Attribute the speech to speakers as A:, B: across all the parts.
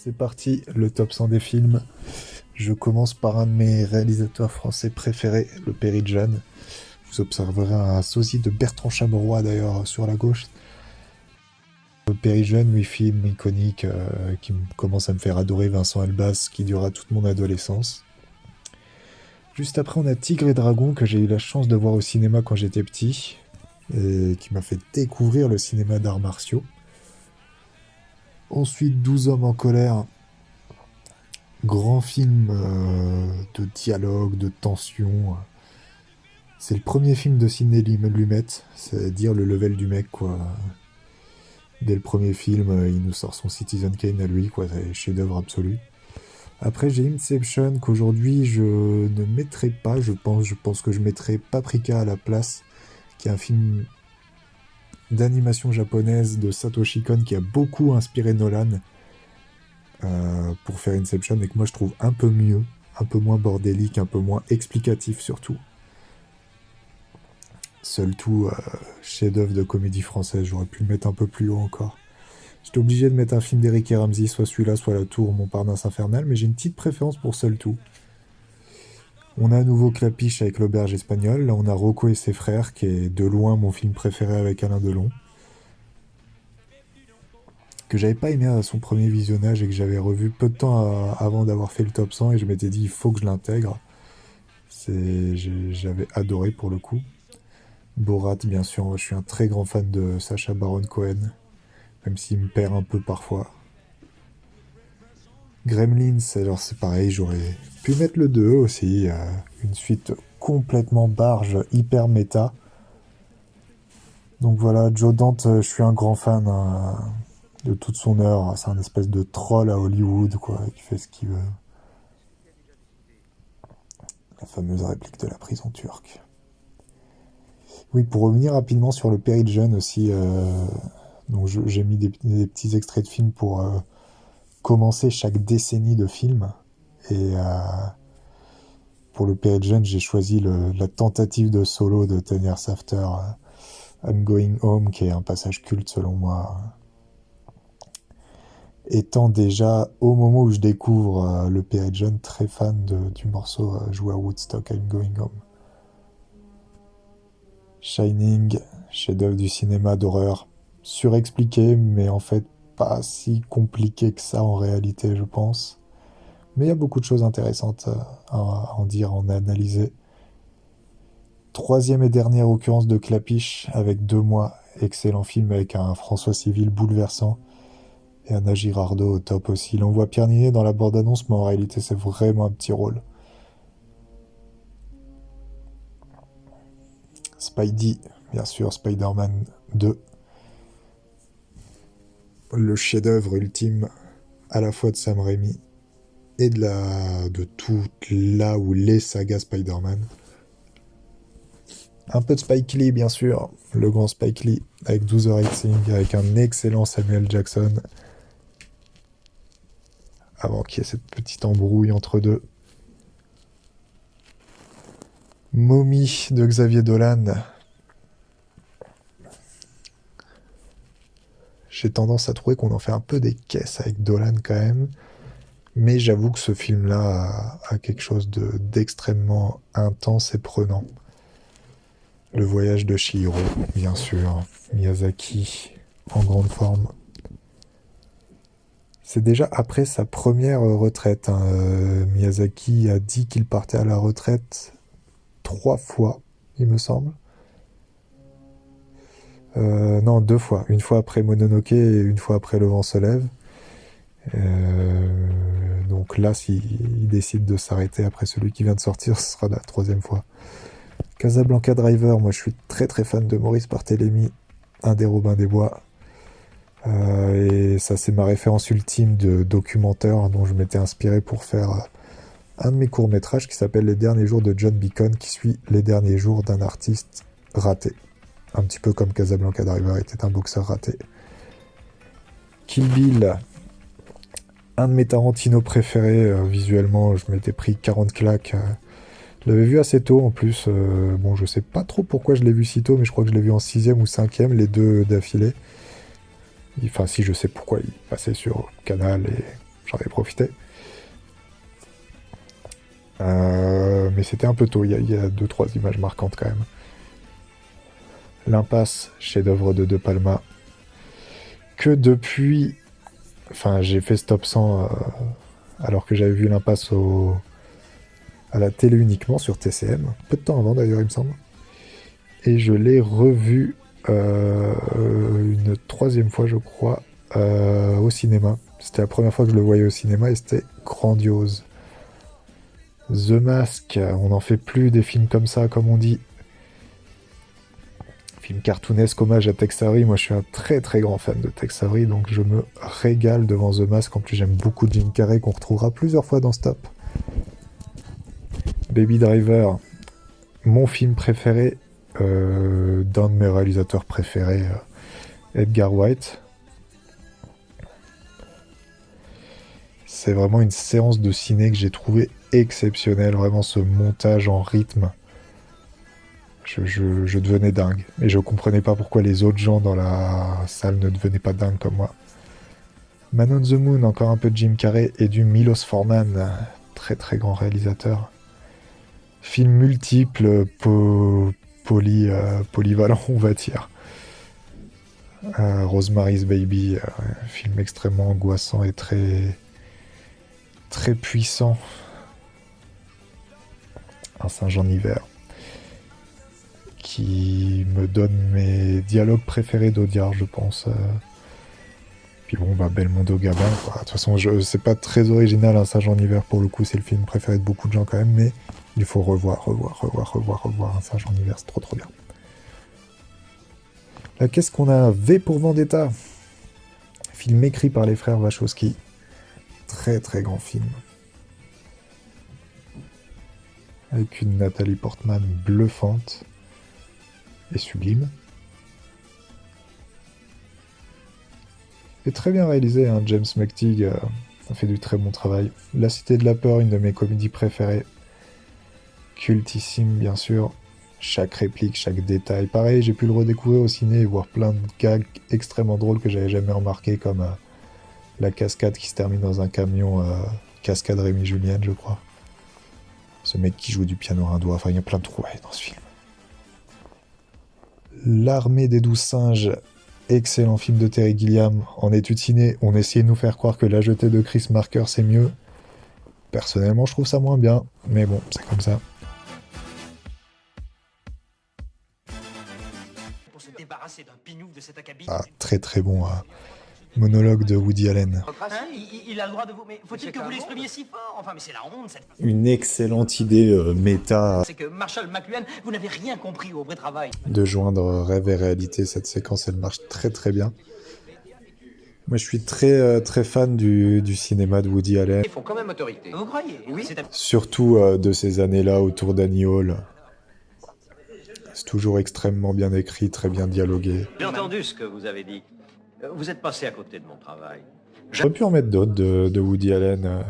A: C'est parti, le top 100 des films. Je commence par un de mes réalisateurs français préférés, le Péri de Jeanne. Vous observerez un sosie de Bertrand Chameroy d'ailleurs sur la gauche. Le Péri de Jeanne, 8 films iconiques qui commencent à me faire adorer Vincent Elbaz, qui durera toute mon adolescence. Juste après, on a Tigre et Dragon, que j'ai eu la chance de voir au cinéma quand j'étais petit, et qui m'a fait découvrir le cinéma d'arts martiaux. Ensuite, 12 hommes en colère, grand film de dialogue, de tension. C'est le premier film de Sidney Lumet, c'est dire le level du mec, quoi. Dès le premier film, il nous sort son Citizen Kane à lui, quoi, c'est chef-d'œuvre absolu. Après, j'ai Inception, qu'aujourd'hui je ne mettrai pas, je pense que je mettrai Paprika à la place, qui est un film d'animation japonaise de Satoshi Kon qui a beaucoup inspiré Nolan pour faire Inception, et que moi je trouve un peu mieux, un peu moins bordélique, un peu moins explicatif surtout. Seul tout, chef-d'œuvre de comédie française, j'aurais pu le mettre un peu plus haut encore. J'étais obligé de mettre un film d'Eric et Ramsey, soit celui-là, soit La Tour, Montparnasse Infernal, mais j'ai une petite préférence pour Seul tout. On a à nouveau Clapiche avec L'Auberge espagnole, là on a Rocco et ses frères, qui est de loin mon film préféré avec Alain Delon, que j'avais pas aimé à son premier visionnage et que j'avais revu peu de temps avant d'avoir fait le top 100, et je m'étais dit il faut que je l'intègre. J'avais adoré pour le coup. Borat, bien sûr, je suis un très grand fan de Sacha Baron Cohen, même s'il me perd un peu parfois. Gremlins, alors c'est pareil, j'aurais pu mettre le 2 aussi, une suite complètement barge, hyper méta. Donc voilà, Joe Dante, je suis un grand fan de toute son œuvre, c'est un espèce de troll à Hollywood, quoi, qui fait ce qu'il veut. La fameuse réplique de la prison turque. Oui, pour revenir rapidement sur le Péri de Jeanne aussi, donc j'ai mis des petits extraits de films pour commencer chaque décennie de films. Et pour le Péri de Jeanne, j'ai choisi la tentative de solo de Tenir Safter, I'm Going Home, qui est un passage culte selon moi. Étant déjà, au moment où je découvre le Péri de Jeanne, très fan du morceau joué à Woodstock, I'm Going Home. Shining, chef-d'œuvre du cinéma d'horreur, surexpliqué, mais en fait pas si compliqué que ça en réalité, je pense. Mais il y a beaucoup de choses intéressantes à en dire, à en analyser. Troisième et dernière occurrence de Clapiche avec 2 mois, excellent film avec un François Civil bouleversant et Anna Girardot au top aussi. Là on voit Pierre Ninet dans la bande-annonce, mais en réalité c'est vraiment un petit rôle. Spidey, bien sûr, Spider-Man 2. Le chef-d'œuvre ultime à la fois de Sam Raimi et de toutes là où les sagas Spider-Man. Un peu de Spike Lee, bien sûr, le grand Spike Lee, avec 12 Racing, avec un excellent Samuel Jackson, avant qu'il y ait cette petite embrouille entre deux. Mommy de Xavier Dolan. J'ai tendance à trouver qu'on en fait un peu des caisses avec Dolan quand même, mais j'avoue que ce film-là a quelque chose d'extrêmement intense et prenant. Le voyage de Chihiro, bien sûr, Miyazaki, en grande forme. C'est déjà après sa première retraite. Miyazaki a dit qu'il partait à la retraite 3 fois, il me semble. Non, 2 fois. Une fois après Mononoke et une fois après Le vent se lève. Donc là, s'il décide de s'arrêter après celui qui vient de sortir, ce sera la 3e fois. Casablanca Driver, moi je suis très très fan de Maurice Barthélémy, un des Robins des Bois. Et ça c'est ma référence ultime de documentaire dont je m'étais inspiré pour faire un de mes courts-métrages qui s'appelle Les derniers jours de John Beacon, qui suit les derniers jours d'un artiste raté. Un petit peu comme Casablanca Driver était un boxeur raté. Kill Bill, un de mes Tarantino préférés, visuellement je m'étais pris 40 claques. Je l'avais vu assez tôt en plus, bon je sais pas trop pourquoi je l'ai vu si tôt, mais je crois que je l'ai vu en 6e ou 5e, les 2 d'affilée. Enfin si, je sais pourquoi, il passait sur Canal et j'en ai profité. Mais c'était un peu tôt, il y a 2-3 images marquantes quand même. L'Impasse, chef-d'œuvre de De Palma, que depuis... Enfin, j'ai fait Stop 100 alors que j'avais vu l'Impasse à la télé uniquement sur TCM, peu de temps avant d'ailleurs il me semble. Et je l'ai revu une 3e fois je crois au cinéma. C'était la première fois que je le voyais au cinéma et c'était grandiose. The Mask, on n'en fait plus des films comme ça comme on dit. Film cartoonesque, hommage à Tex Avery. Moi je suis un très très grand fan de Tex Avery, donc je me régale devant The Mask. En plus j'aime beaucoup Jim Carrey qu'on retrouvera plusieurs fois dans Stop. Baby Driver, mon film préféré, d'un de mes réalisateurs préférés, Edgar Wright. C'est vraiment une séance de ciné que j'ai trouvé exceptionnelle, vraiment ce montage en rythme. Je devenais dingue. Et je comprenais pas pourquoi les autres gens dans la salle ne devenaient pas dingues comme moi. Man on the Moon, encore un peu de Jim Carrey et du Milos Forman, très très grand réalisateur. Film multiple, polyvalent, on va dire. Rosemary's Baby, film extrêmement angoissant et très très puissant. Un singe en hiver qui me donne mes dialogues préférés d'Audiard, je pense. Puis bon, Belmondo Gabin, quoi. De toute façon, c'est pas très original, un singe en hiver, pour le coup, c'est le film préféré de beaucoup de gens quand même, mais il faut revoir un singe en hiver, c'est trop trop bien. Là, qu'est-ce qu'on a? V pour Vendetta, film écrit par les frères Wachowski. Très très grand film. Avec une Nathalie Portman bluffante et sublime. Et très bien réalisé, hein. James McTeague a fait du très bon travail. La Cité de la Peur, une de mes comédies préférées. Cultissime, bien sûr. Chaque réplique, chaque détail. Pareil, j'ai pu le redécouvrir au ciné et voir plein de gags extrêmement drôles que j'avais jamais remarqué, comme la cascade qui se termine dans un camion, cascade Rémi Julienne, je crois. Ce mec qui joue du piano à un doigt. Enfin, il y a plein de trouvailles dans ce film. L'Armée des 12 singes, excellent film de Terry Gilliam. En études ciné, on essayait de nous faire croire que La Jetée de Chris Marker c'est mieux. Personnellement, je trouve ça moins bien, mais bon, c'est comme ça. Ah, très très bon monologue de Woody Allen.
B: Il a le droit de vous... Mais faut-il que vous l'exprimiez si fort? Enfin, mais c'est la honte, cette...
A: Une excellente idée méta.
B: C'est que Marshall McLuhan, vous n'avez rien compris au vrai travail.
A: De joindre rêve et réalité, cette séquence, elle marche très très bien. Moi, je suis très très fan du cinéma de Woody Allen.
B: Ils font quand même autorité. Vous croyez? Oui.
A: Surtout de ces années-là, autour d'Annie Hall. C'est toujours extrêmement bien écrit, très bien dialogué.
B: J'ai entendu ce que vous avez dit. Vous êtes passé à côté de mon travail.
A: J'aurais pu en mettre d'autres de Woody Allen,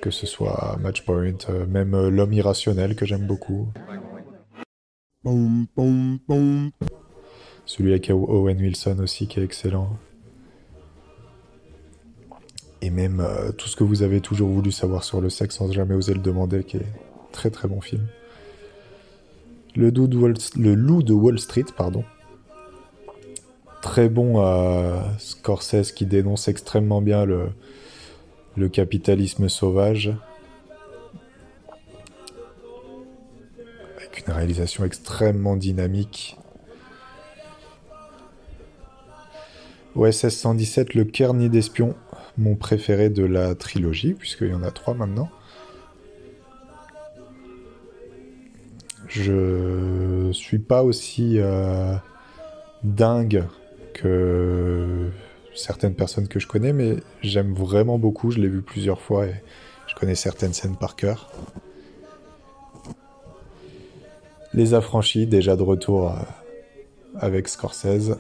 A: que ce soit Match Point, même L'Homme Irrationnel, que j'aime beaucoup. Celui avec Owen Wilson aussi, qui est excellent. Et même tout ce que vous avez toujours voulu savoir sur le sexe sans jamais oser le demander, qui est très très bon film. Le Loup de Wall Street, pardon. Très bon Scorsese qui dénonce extrêmement bien le capitalisme sauvage. Avec une réalisation extrêmement dynamique. OSS 117, Le Caire Nid d'Espion, mon préféré de la trilogie, puisqu'il y en a 3 maintenant. Je suis pas aussi dingue que certaines personnes que je connais, mais j'aime vraiment beaucoup, je l'ai vu plusieurs fois et je connais certaines scènes par cœur. Les Affranchis, déjà de retour avec Scorsese.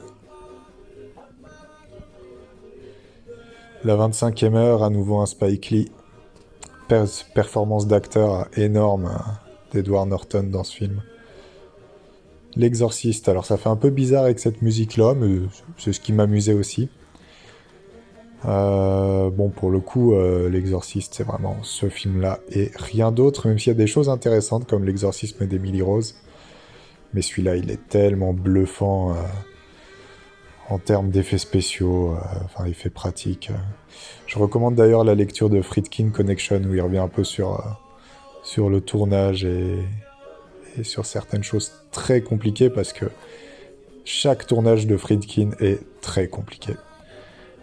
A: La 25e heure, à nouveau un Spike Lee. Performance d'acteur énorme d'Edward Norton dans ce film. L'Exorciste, alors ça fait un peu bizarre avec cette musique-là, mais c'est ce qui m'amusait aussi. Bon, pour le coup, L'Exorciste, c'est vraiment ce film-là et rien d'autre, même s'il y a des choses intéressantes comme L'Exorcisme d'Emily Rose. Mais celui-là, il est tellement bluffant en termes d'effets spéciaux, enfin, effets pratiques. Je recommande d'ailleurs la lecture de Friedkin Connection, où il revient un peu sur le tournage et sur certaines choses très compliquées, parce que chaque tournage de Friedkin est très compliqué.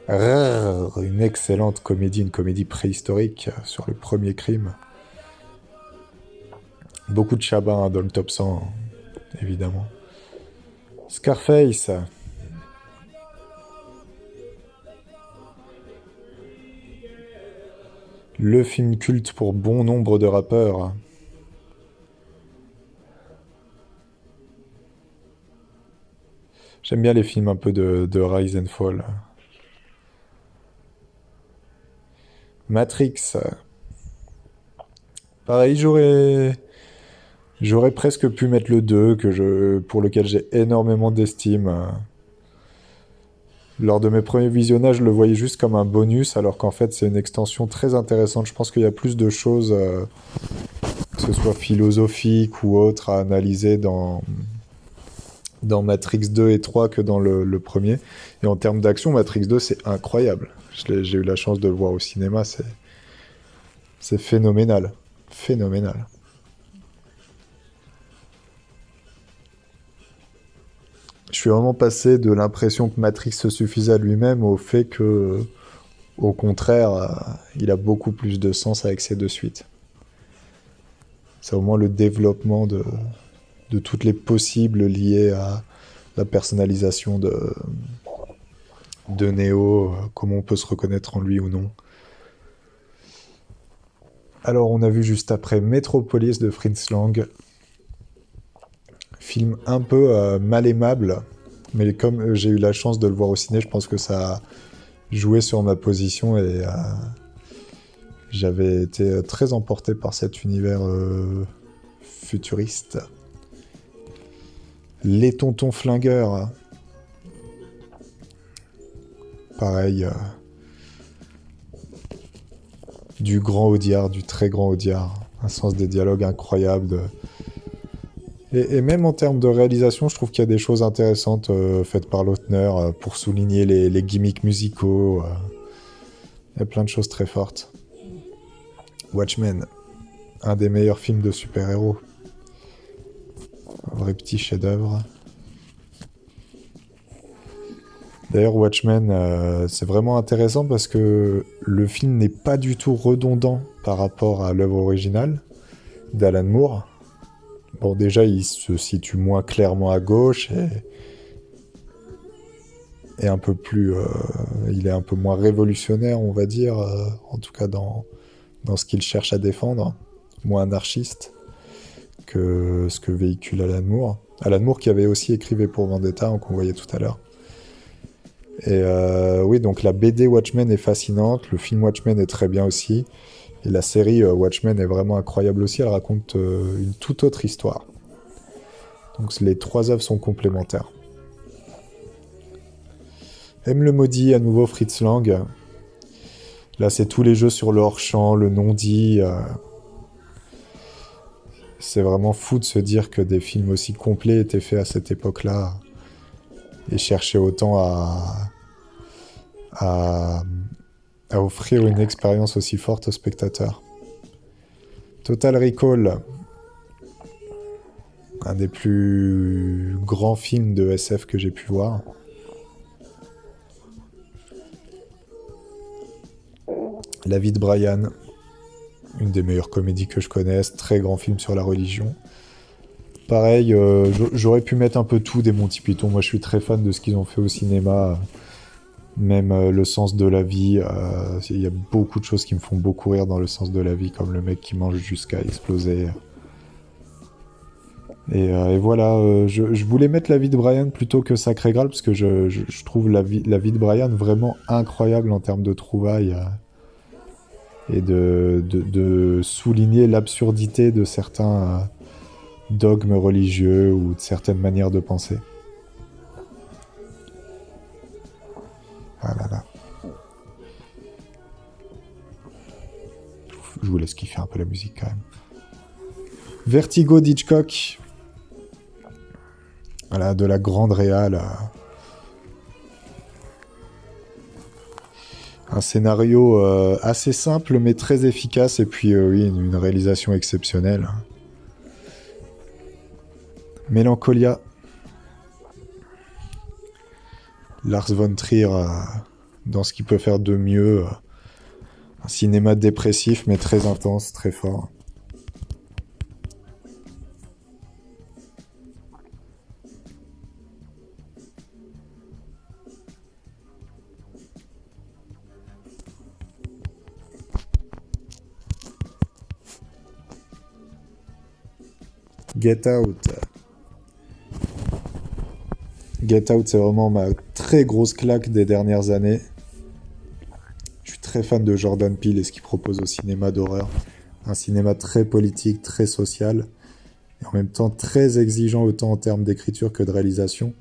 A: Une excellente comédie, une comédie préhistorique sur le premier crime. Beaucoup de Chabat dans le top 100, évidemment. Scarface. Le film culte pour bon nombre de rappeurs. J'aime bien les films un peu de Rise and Fall. Matrix. Pareil, j'aurais presque pu mettre le 2, pour lequel j'ai énormément d'estime. Lors de mes premiers visionnages, je le voyais juste comme un bonus, alors qu'en fait, c'est une extension très intéressante. Je pense qu'il y a plus de choses, que ce soit philosophiques ou autres, à analyser dans Matrix 2 et 3 que dans le premier. Et en termes d'action, Matrix 2, c'est incroyable. J'ai eu la chance de le voir au cinéma, c'est phénoménal. Phénoménal. Je suis vraiment passé de l'impression que Matrix se suffisait à lui-même au fait que, au contraire, il a beaucoup plus de sens avec ses deux suites. C'est vraiment le développement de toutes les possibles liées à la personnalisation de Neo, comment on peut se reconnaître en lui ou non. Alors, on a vu juste après Metropolis de Fritz Lang. Film un peu mal aimable, mais comme j'ai eu la chance de le voir au ciné, je pense que ça a joué sur ma position et j'avais été très emporté par cet univers futuriste. Les Tontons Flingueurs. Pareil. Du grand Audiard, du très grand Audiard. Un sens des dialogues incroyable. Et même en termes de réalisation, je trouve qu'il y a des choses intéressantes faites par Lautner pour souligner les gimmicks musicaux. Il y a plein de choses très fortes. Watchmen, un des meilleurs films de super-héros. Un vrai petit chef-d'œuvre. D'ailleurs, Watchmen, c'est vraiment intéressant parce que le film n'est pas du tout redondant par rapport à l'œuvre originale d'Alan Moore. Bon, déjà, il se situe moins clairement à gauche et un peu plus... il est un peu moins révolutionnaire, on va dire, en tout cas dans ce qu'il cherche à défendre, moins anarchiste que ce que véhicule Alan Moore. Alan Moore qui avait aussi écrit V pour Vendetta, qu'on voyait tout à l'heure. Et oui, donc la BD Watchmen est fascinante, le film Watchmen est très bien aussi, et la série Watchmen est vraiment incroyable aussi, elle raconte une toute autre histoire. Donc les trois œuvres sont complémentaires. M le maudit, à nouveau Fritz Lang. Là, c'est tous les jeux sur le hors-champ, le non-dit. C'est vraiment fou de se dire que des films aussi complets étaient faits à cette époque-là et cherchaient autant à offrir une expérience aussi forte aux spectateurs. Total Recall, un des plus grands films de SF que j'ai pu voir. La vie de Brian, une des meilleures comédies que je connaisse, très grand film sur la religion. Pareil, j'aurais pu mettre un peu tout des Monty Python, moi je suis très fan de ce qu'ils ont fait au cinéma, même Le sens de la vie, il y a beaucoup de choses qui me font beaucoup rire dans Le sens de la vie, comme le mec qui mange jusqu'à exploser. Et voilà, je voulais mettre La vie de Brian plutôt que Sacré Graal, parce que je trouve la vie de Brian vraiment incroyable en termes de trouvailles. Et de souligner l'absurdité de certains dogmes religieux ou de certaines manières de penser. Ah là là. Je vous laisse kiffer un peu la musique quand même. Vertigo d'Hitchcock. Voilà, de la grande réal. Un scénario assez simple mais très efficace. Et puis oui, une réalisation exceptionnelle. Mélancolia. Lars von Trier dans ce qu'il peut faire de mieux. Un cinéma dépressif mais très intense, très fort. Get Out. Get Out, c'est vraiment ma très grosse claque des dernières années. Je suis très fan de Jordan Peele et ce qu'il propose au cinéma d'horreur. Un cinéma très politique, très social, et en même temps très exigeant autant en termes d'écriture que de réalisation.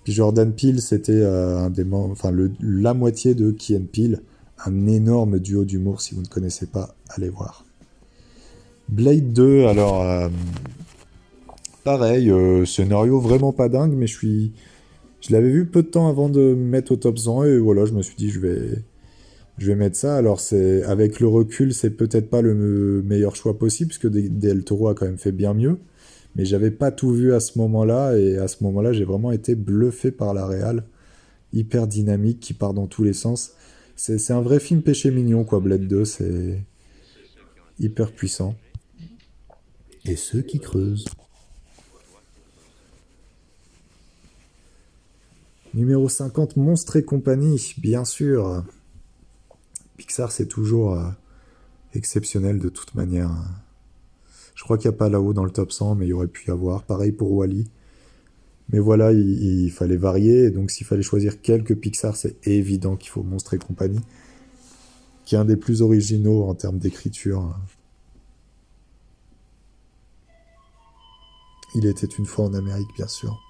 A: Puis Jordan Peele, c'était la moitié de Key and Peele, un énorme duo d'humour. Si vous ne connaissez pas, allez voir. Blade 2, alors pareil, scénario vraiment pas dingue, mais je l'avais vu peu de temps avant de me mettre au top 100 et voilà, je me suis dit je vais mettre ça. Alors avec le recul, c'est peut-être pas le meilleur choix possible puisque Del Toro a quand même fait bien mieux, mais j'avais pas tout vu à ce moment-là et à ce moment-là, j'ai vraiment été bluffé par la réal, hyper dynamique, qui part dans tous les sens. C'est un vrai film péché mignon quoi, Blade 2, c'est hyper puissant. Et ceux qui creusent. Numéro 50, Monstres et compagnie, bien sûr. Pixar, c'est toujours exceptionnel de toute manière. Je crois qu'il n'y a pas là-haut dans le top 100, mais il y aurait pu y avoir. Pareil pour Wall-E. Mais voilà, il fallait varier. Donc s'il fallait choisir quelques Pixar, c'est évident qu'il faut Monstres et compagnie, qui est un des plus originaux en termes d'écriture. Il était une fois en Amérique, bien sûr.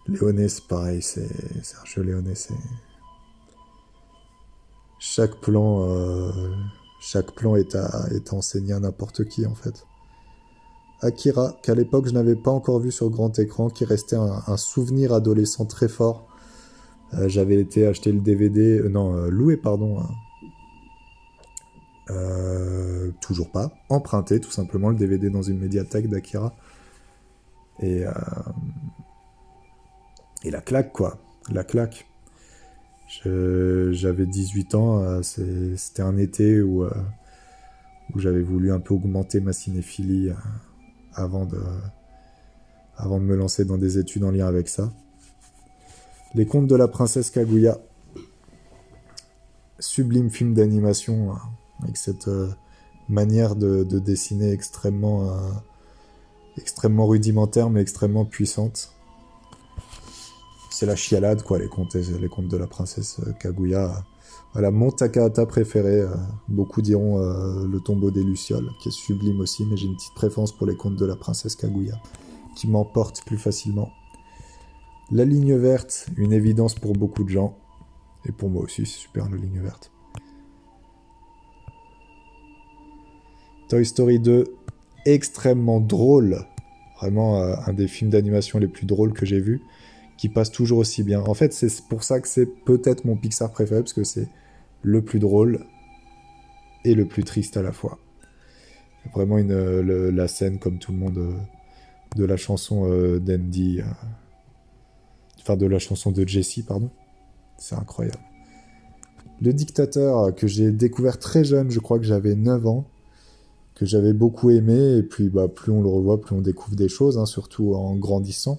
A: Léonès, pareil, c'est un jeu Léonès. Chaque plan est à enseigner à n'importe qui, en fait. Akira, qu'à l'époque je n'avais pas encore vu sur grand écran, qui restait un souvenir adolescent très fort. J'avais été acheter le DVD, loué, pardon. Toujours pas. Emprunté, tout simplement, le DVD dans une médiathèque d'Akira. Et la claque, quoi. La claque. J'avais 18 ans, c'était un été où j'avais voulu un peu augmenter ma cinéphilie avant de me lancer dans des études en lien avec ça. Les Contes de la Princesse Kaguya. Sublime film d'animation, avec cette manière de dessiner extrêmement rudimentaire mais extrêmement puissante. C'est la chialade, quoi, les contes de la princesse Kaguya. Voilà, mon Takahata préféré. Beaucoup diront Le Tombeau des Lucioles, qui est sublime aussi, mais j'ai une petite préférence pour les contes de la princesse Kaguya, qui m'emporte plus facilement. La ligne verte, une évidence pour beaucoup de gens. Et pour moi aussi, c'est super, la ligne verte. Toy Story 2, extrêmement drôle. Vraiment un des films d'animation les plus drôles que j'ai vus, qui passe toujours aussi bien. En fait, c'est pour ça que c'est peut-être mon Pixar préféré, parce que c'est le plus drôle et le plus triste à la fois. Vraiment la scène, comme tout le monde, de la chanson d'Andy, de la chanson de Jessie, pardon. C'est incroyable. Le Dictateur, que j'ai découvert très jeune, je crois que j'avais 9 ans, que j'avais beaucoup aimé, et puis plus on le revoit, plus on découvre des choses, surtout en grandissant.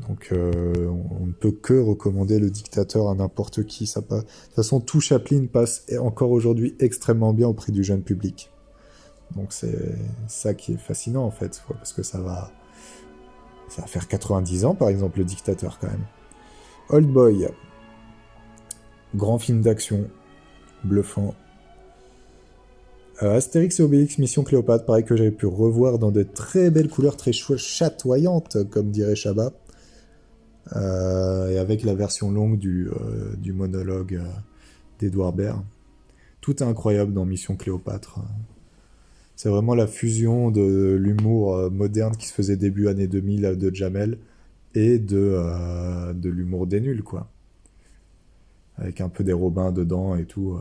A: Donc on ne peut que recommander Le Dictateur à n'importe qui. De toute façon, tout Chaplin passe encore aujourd'hui extrêmement bien auprès du jeune public. Donc c'est ça qui est fascinant en fait, parce que ça va faire 90 ans par exemple, Le Dictateur quand même. Old Boy, grand film d'action, bluffant. Astérix et Obélix, Mission Cléopâtre, pareil, que j'avais pu revoir dans de très belles couleurs, très chatoyantes, comme dirait Chabat. Et avec la version longue du monologue d'Edouard Baird. Tout est incroyable dans Mission Cléopâtre. C'est vraiment la fusion de l'humour moderne qui se faisait début années 2000 de Jamel et de l'humour des nuls, quoi. Avec un peu des Robins dedans et tout.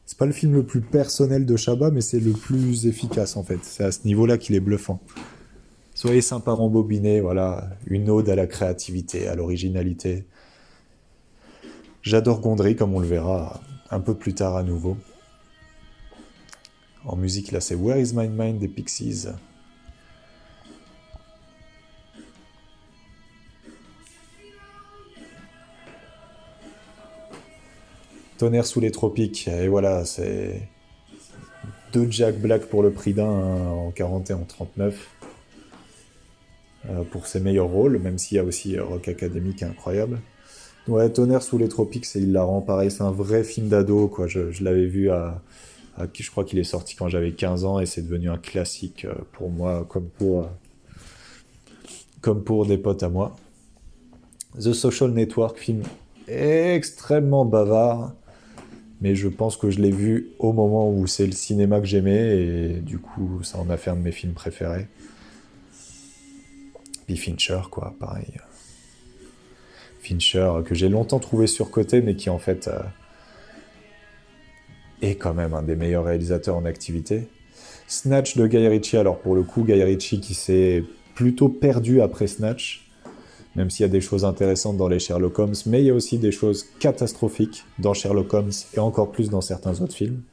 A: C'est pas le film le plus personnel de Chabat, mais c'est le plus efficace en fait. C'est à ce niveau-là qu'il est bluffant. Soyez sympa rembobiné, voilà, une ode à la créativité, à l'originalité. J'adore Gondry, comme on le verra un peu plus tard à nouveau. En musique, là, c'est Where is My Mind des Pixies. Tonnerre sous les tropiques, et voilà, c'est 2 Jack Black pour le prix d'un en 40 et en 39. Pour ses meilleurs rôles, même s'il y a aussi Rock Academy qui est incroyable. Ouais, Tonnerre sous les tropiques, c'est hilarant, pareil, c'est un vrai film d'ado, quoi. Je l'avais vu je crois qu'il est sorti quand j'avais 15 ans et c'est devenu un classique pour moi, comme pour des potes à moi. The Social Network, film extrêmement bavard, mais je pense que je l'ai vu au moment où c'est le cinéma que j'aimais et du coup, ça en a fait un de mes films préférés. Puis Fincher, quoi, pareil. Fincher, que j'ai longtemps trouvé surcoté, mais qui en fait est quand même un des meilleurs réalisateurs en activité. Snatch de Guy Ritchie, alors pour le coup, Guy Ritchie qui s'est plutôt perdu après Snatch, même s'il y a des choses intéressantes dans les Sherlock Holmes, mais il y a aussi des choses catastrophiques dans Sherlock Holmes et encore plus dans certains autres films.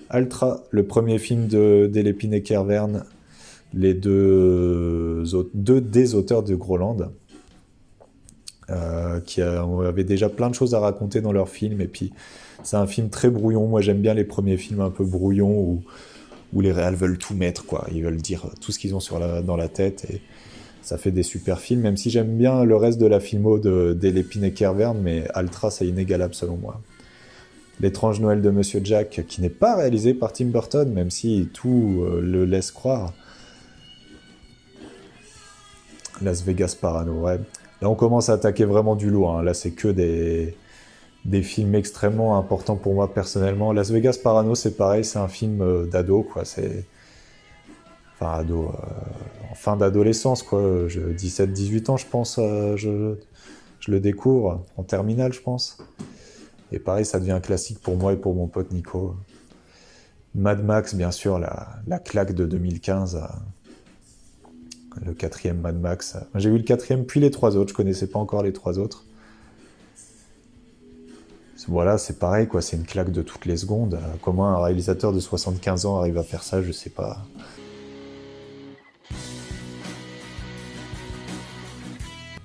A: Altra, le premier film de Delépine et Kervern, les deux des auteurs de Groland, qui avaient déjà plein de choses à raconter dans leurs films, et puis c'est un film très brouillon. Moi j'aime bien les premiers films un peu brouillons où les réals veulent tout mettre, quoi. Ils veulent dire tout ce qu'ils ont dans la tête, et ça fait des super films, même si j'aime bien le reste de la filmo d'Elépine et Kervern, mais Altra c'est inégalable selon moi. L'étrange Noël de Monsieur Jack, qui n'est pas réalisé par Tim Burton, même si tout le laisse croire. Las Vegas Parano, ouais. Là, on commence à attaquer vraiment du lourd. Hein. Là, c'est que des films extrêmement importants pour moi personnellement. Las Vegas Parano, c'est pareil, c'est un film d'ado, quoi. C'est... Enfin, ado... en fin d'adolescence, quoi. 17-18 ans, je pense. Je le découvre en terminale, je pense. Et pareil, ça devient un classique pour moi et pour mon pote Nico. Mad Max, bien sûr, la claque de 2015... le 4e Mad Max. J'ai vu le 4e puis les 3 autres, je connaissais pas encore les 3 autres. Voilà, c'est pareil, quoi, c'est une claque de toutes les secondes. Comment un réalisateur de 75 ans arrive à faire ça, je sais pas.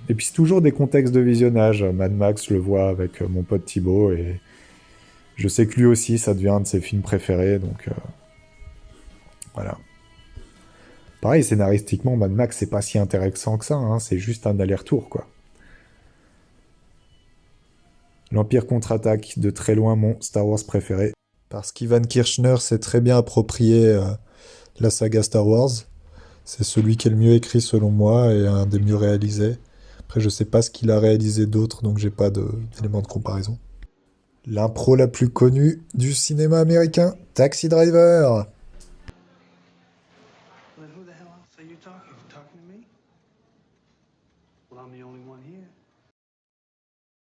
A: Et puis c'est toujours des contextes de visionnage. Mad Max, je le vois avec mon pote Thibaut, et je sais que lui aussi, ça devient un de ses films préférés, donc voilà. Pareil, scénaristiquement, Mad Max, c'est pas si intéressant que ça, hein, c'est juste un aller-retour, quoi. L'Empire contre-attaque, de très loin mon Star Wars préféré. Parce qu'Ivan Kirchner s'est très bien approprié la saga Star Wars. C'est celui qui est le mieux écrit selon moi et un des mieux réalisés. Après, je sais pas ce qu'il a réalisé d'autre, donc j'ai pas d'éléments de comparaison. L'impro la plus connue du cinéma américain, Taxi Driver.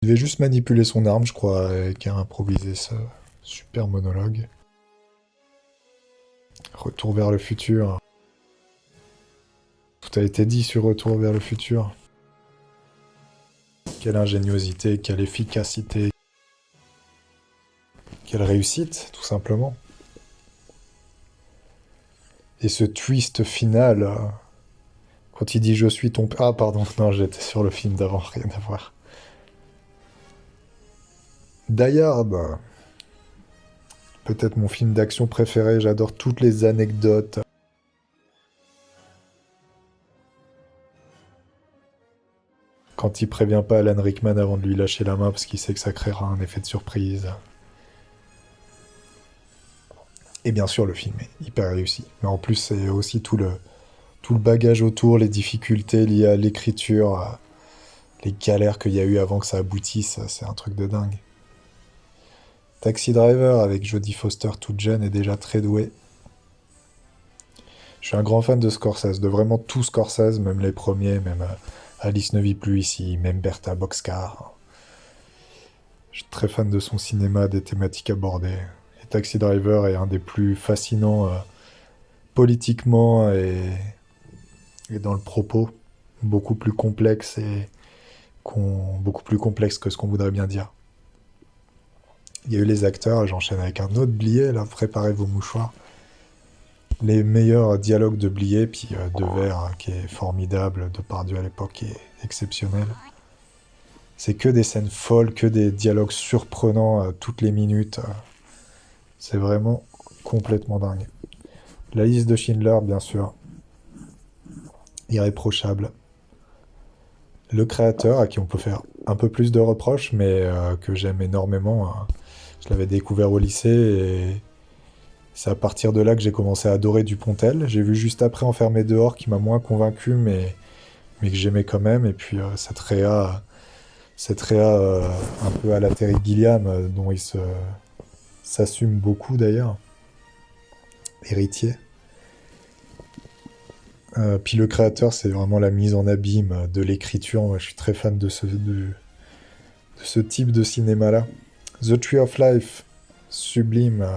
A: Il devait juste manipuler son arme, je crois, et qui a improvisé ce super monologue. Retour vers le futur. Tout a été dit sur Retour vers le futur. Quelle ingéniosité, quelle efficacité, quelle réussite, tout simplement. Et ce twist final, quand il dit « Je suis ton père ». Ah, pardon, non, j'étais sur le film d'avant, rien à voir. Die Hard, peut-être mon film d'action préféré, j'adore toutes les anecdotes. Quand il prévient pas Alan Rickman avant de lui lâcher la main parce qu'il sait que ça créera un effet de surprise. Et bien sûr, le film est hyper réussi. Mais en plus, c'est aussi tout le bagage autour, les difficultés liées à l'écriture, les galères qu'il y a eu avant que ça aboutisse, c'est un truc de dingue. Taxi Driver avec Jodie Foster toute jeune est déjà très douée. Je suis un grand fan de Scorsese, de vraiment tout Scorsese, même les premiers, même Alice ne vit plus ici, même Bertha Boxcar. Je suis très fan de son cinéma, des thématiques abordées. Et Taxi Driver est un des plus fascinants politiquement et dans le propos, beaucoup plus complexe beaucoup plus complexe que ce qu'on voudrait bien dire. Il y a eu les acteurs, j'enchaîne avec un autre Blier, là, préparez vos mouchoirs. Les meilleurs dialogues de Blier, puis Devers, qui est formidable, Depardieu à l'époque, qui est exceptionnel. C'est que des scènes folles, que des dialogues surprenants toutes les minutes. C'est vraiment complètement dingue. La liste de Schindler, bien sûr. Irréprochable. Le créateur, à qui on peut faire un peu plus de reproches, mais que j'aime énormément. Je l'avais découvert au lycée et c'est à partir de là que j'ai commencé à adorer Dupontel. J'ai vu juste après Enfermé dehors qui m'a moins convaincu, mais que j'aimais quand même. Et puis cette réa un peu à la Terry Gilliam, dont il s'assume beaucoup d'ailleurs, héritier. Puis le créateur, c'est vraiment la mise en abîme de l'écriture. Moi, je suis très fan de ce type de cinéma-là. The Tree of Life, sublime.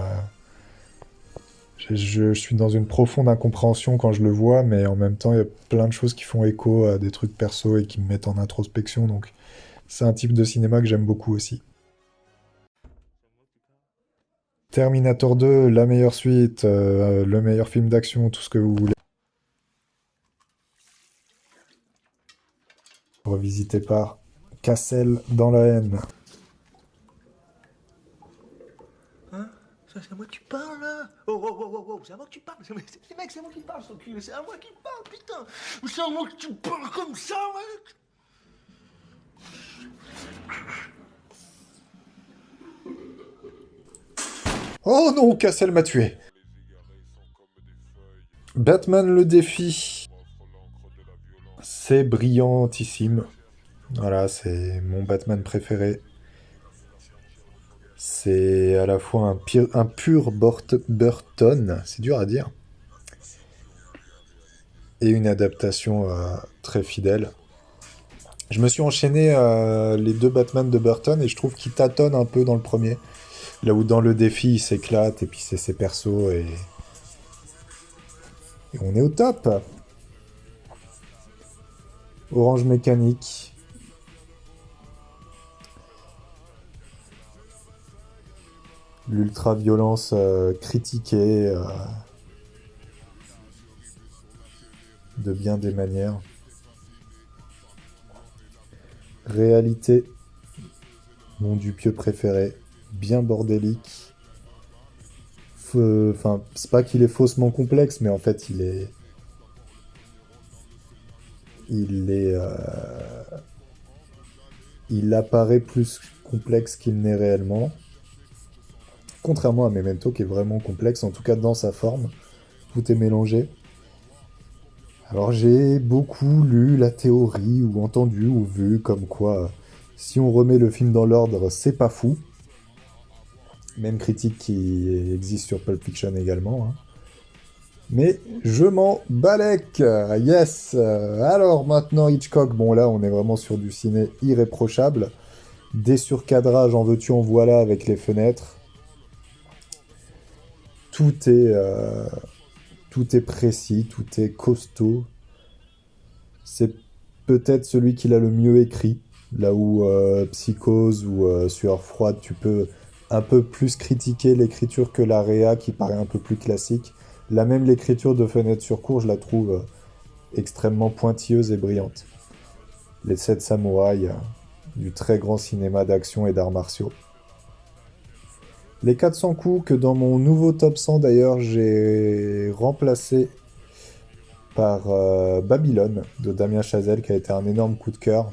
A: Je suis dans une profonde incompréhension quand je le vois, mais en même temps, il y a plein de choses qui font écho à des trucs perso et qui me mettent en introspection. Donc, c'est un type de cinéma que j'aime beaucoup aussi. Terminator 2, la meilleure suite, le meilleur film d'action, tout ce que vous voulez. Revisité par Cassel dans la haine.
B: Hein? Ça, c'est à moi que tu parles, là? Oh, oh, oh, oh, oh, c'est à moi que tu parles. Mec, c'est à moi qui parle, son cul. C'est à moi qui parle, putain. C'est à moi que tu parles comme ça, mec.
A: Oh non, Cassel m'a tué. Batman le défi. C'est brillantissime. Voilà, c'est mon Batman préféré. C'est à la fois un pur Burton, c'est dur à dire, et une adaptation très fidèle. Je me suis enchaîné les deux Batman de Burton et je trouve qu'il tâtonne un peu dans le premier. Là où dans le défi il s'éclate et puis c'est ses persos et on est au top. Orange Mécanique. L'ultra-violence critiquée de bien des manières. Réalité, mon Dupieux préféré, bien bordélique. Enfin, c'est pas qu'il est faussement complexe, mais en fait, il apparaît plus complexe qu'il n'est réellement. Contrairement à Memento, qui est vraiment complexe, en tout cas dans sa forme. Tout est mélangé. Alors j'ai beaucoup lu la théorie, ou entendu, ou vu, comme quoi, si on remet le film dans l'ordre, c'est pas fou. Même critique qui existe sur Pulp Fiction également. Hein. Mais je m'en balèque. Yes. Alors maintenant Hitchcock, bon là on est vraiment sur du ciné irréprochable. Des surcadrages en veux-tu en voilà avec les fenêtres. Tout est précis, tout est costaud. C'est peut-être celui qui l'a le mieux écrit. Là où Psychose ou Sueur froide, tu peux un peu plus critiquer l'écriture que la réa qui paraît un peu plus classique. Là même l'écriture de Fenêtre sur cour, je la trouve extrêmement pointilleuse et brillante. Les 7 samouraïs, du très grand cinéma d'action et d'arts martiaux. Les 400 coups que dans mon nouveau top 100 d'ailleurs j'ai remplacé par Babylone de Damien Chazelle qui a été un énorme coup de cœur.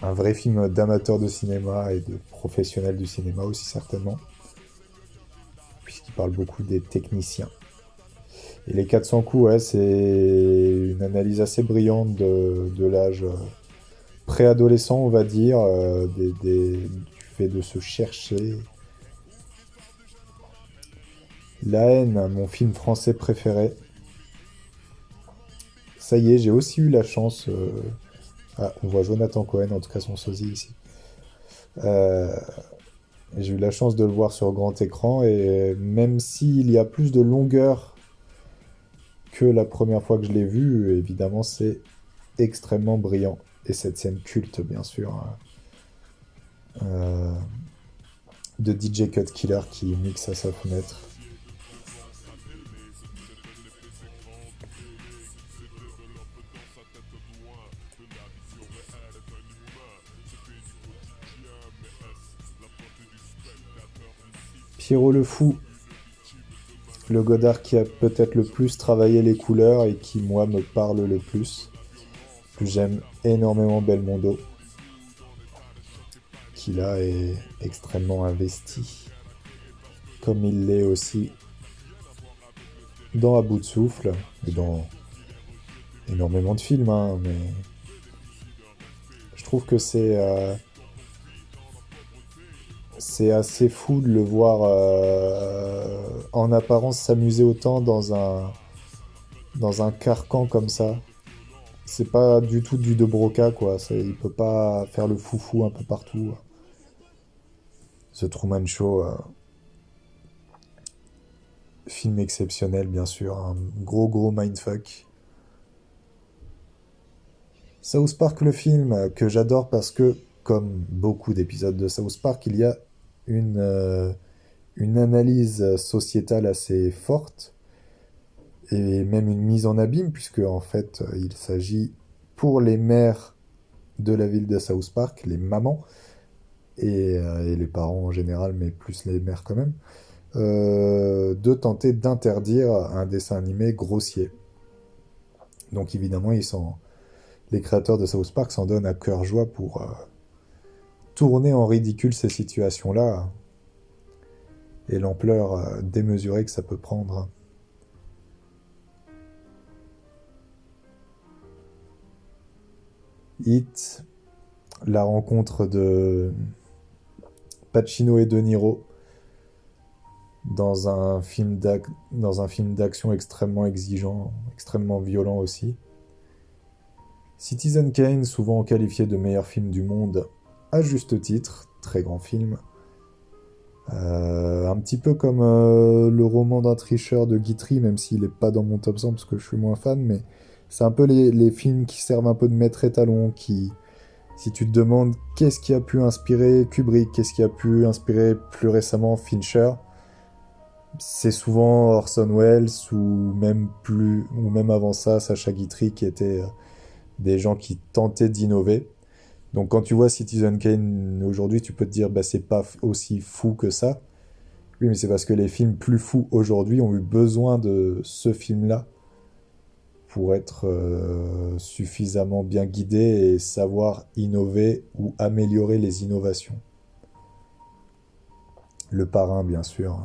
A: Un vrai film d'amateur de cinéma et de professionnels du cinéma aussi certainement. Puisqu'il parle beaucoup des techniciens. Et les 400 coups, ouais, c'est une analyse assez brillante de l'âge préadolescent, on va dire, du fait de se chercher. La haine, mon film français préféré. Ça y est, j'ai aussi eu la chance... Ah, on voit Jonathan Cohen, en tout cas son sosie ici. Euh, J'ai eu la chance de le voir sur grand écran et même s'il y a plus de longueur que la première fois que je l'ai vu, évidemment c'est extrêmement brillant. Et cette scène culte, bien sûr, hein, euh, de DJ Cut Killer qui mixe à sa fenêtre. Pierrot le Fou, le Godard qui a peut-être le plus travaillé les couleurs et qui, moi, me parle le plus. J'aime énormément Belmondo, qui là est extrêmement investi, comme il l'est aussi dans À bout de souffle, et dans énormément de films, hein, mais je trouve que c'est assez fou de le voir en apparence s'amuser autant dans un carcan comme ça. C'est pas du tout du De Broca, quoi. Il peut pas faire le foufou un peu partout. The Truman Show, film exceptionnel, bien sûr. Un gros mindfuck. South Park, le film, que j'adore parce que, comme beaucoup d'épisodes de South Park, il y a une analyse sociétale assez forte et même une mise en abîme, puisque en fait, il s'agit pour les mères de la ville de South Park, les mamans, et les parents en général, mais plus les mères quand même, de tenter d'interdire un dessin animé grossier. Donc évidemment, les créateurs de South Park s'en donnent à cœur joie pour tourner en ridicule ces situations-là et l'ampleur démesurée que ça peut prendre. Hit, la rencontre de Pacino et De Niro dans un film d'action extrêmement exigeant, extrêmement violent aussi. Citizen Kane, souvent qualifié de meilleur film du monde, à juste titre, très grand film. Un petit peu comme le roman d'un tricheur de Guitry, même s'il n'est pas dans mon top 100 parce que je suis moins fan, mais c'est un peu les films qui servent un peu de maître étalon, qui, si tu te demandes qu'est-ce qui a pu inspirer Kubrick, qu'est-ce qui a pu inspirer plus récemment Fincher, c'est souvent Orson Welles ou même avant ça Sacha Guitry qui étaient des gens qui tentaient d'innover. Donc quand tu vois Citizen Kane aujourd'hui, tu peux te dire bah c'est pas aussi fou que ça. Oui, mais c'est parce que les films plus fous aujourd'hui ont eu besoin de ce film-là pour être suffisamment bien guidés et savoir innover ou améliorer les innovations. Le Parrain, bien sûr.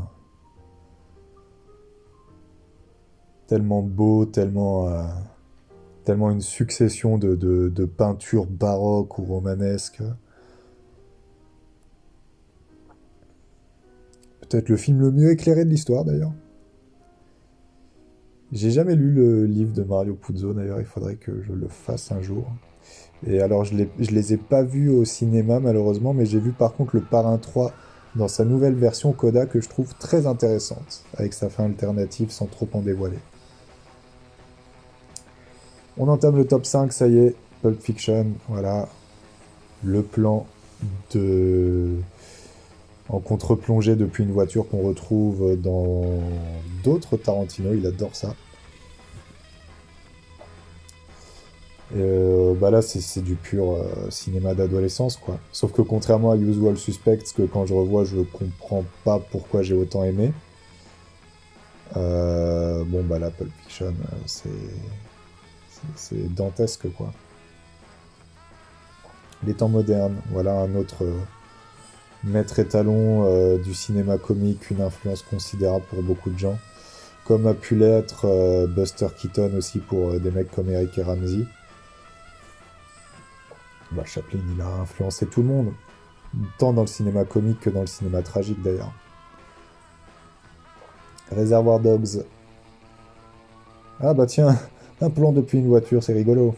A: Tellement beau, tellement une succession de peintures baroques ou romanesques. Peut-être le film le mieux éclairé de l'histoire, d'ailleurs. J'ai jamais lu le livre de Mario Puzo, d'ailleurs, il faudrait que je le fasse un jour. Et alors, je les ai pas vus au cinéma, malheureusement, mais j'ai vu par contre le Parrain 3 dans sa nouvelle version Coda que je trouve très intéressante, avec sa fin alternative sans trop en dévoiler. On entame le top 5, ça y est, Pulp Fiction, voilà, le plan en contre-plongée depuis une voiture qu'on retrouve dans d'autres Tarantino, il adore ça. Bah là, c'est du pur cinéma d'adolescence, quoi. Sauf que contrairement à Usual Suspects, que quand je revois, je comprends pas pourquoi j'ai autant aimé. Bon, bah là, Pulp Fiction, c'est dantesque, quoi. Les temps modernes, voilà un autre maître étalon du cinéma comique, une influence considérable pour beaucoup de gens. Comme a pu l'être Buster Keaton aussi pour des mecs comme Eric et Ramsey. Bah, Chaplin, il a influencé tout le monde. tant dans le cinéma comique que dans le cinéma tragique d'ailleurs. Reservoir Dogs. Ah bah tiens, un plan depuis une voiture, c'est rigolo.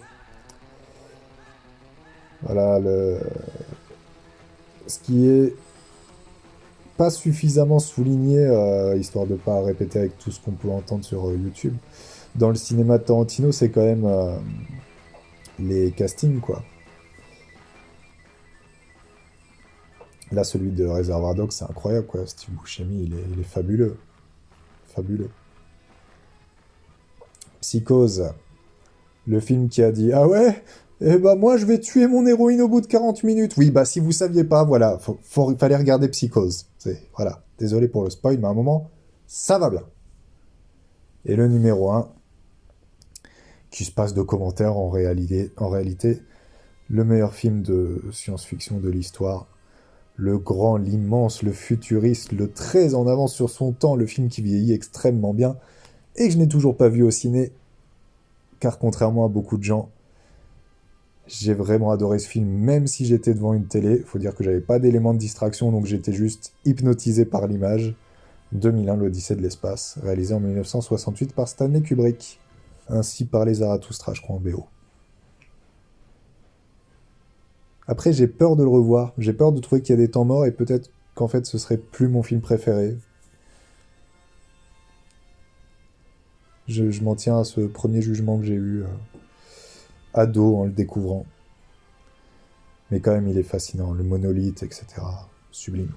A: Voilà, ce qui est pas suffisamment souligné, histoire de pas répéter avec tout ce qu'on peut entendre sur YouTube. Dans le cinéma de Tarantino, c'est quand même les castings, quoi. Là, celui de Reservoir Dogs, c'est incroyable, quoi. Steve Buscemi, il est fabuleux. Fabuleux. Psychose, le film qui a dit ah ouais, eh ben moi je vais tuer mon héroïne au bout de 40 minutes. Oui, bah si vous saviez pas, voilà, fallait regarder Psychose. Voilà, désolé pour le spoil, mais à un moment, ça va bien. Et le numéro un, qui se passe de commentaires en réalité, le meilleur film de science-fiction de l'histoire, le grand, l'immense, le futuriste, le très en avance sur son temps, le film qui vieillit extrêmement bien, et que je n'ai toujours pas vu au ciné, car contrairement à beaucoup de gens, j'ai vraiment adoré ce film, même si j'étais devant une télé. Faut dire que j'avais pas d'éléments de distraction, donc j'étais juste hypnotisé par l'image. 2001, l'Odyssée de l'espace, réalisé en 1968 par Stanley Kubrick. Ainsi parlait Zarathustra, je crois, en BO. Après, j'ai peur de le revoir. J'ai peur de trouver qu'il y a des temps morts et peut-être qu'en fait, ce serait plus mon film préféré. Je m'en tiens à ce premier jugement que j'ai eu ado en le découvrant. Mais quand même, il est fascinant. Le monolithe, etc. Sublime.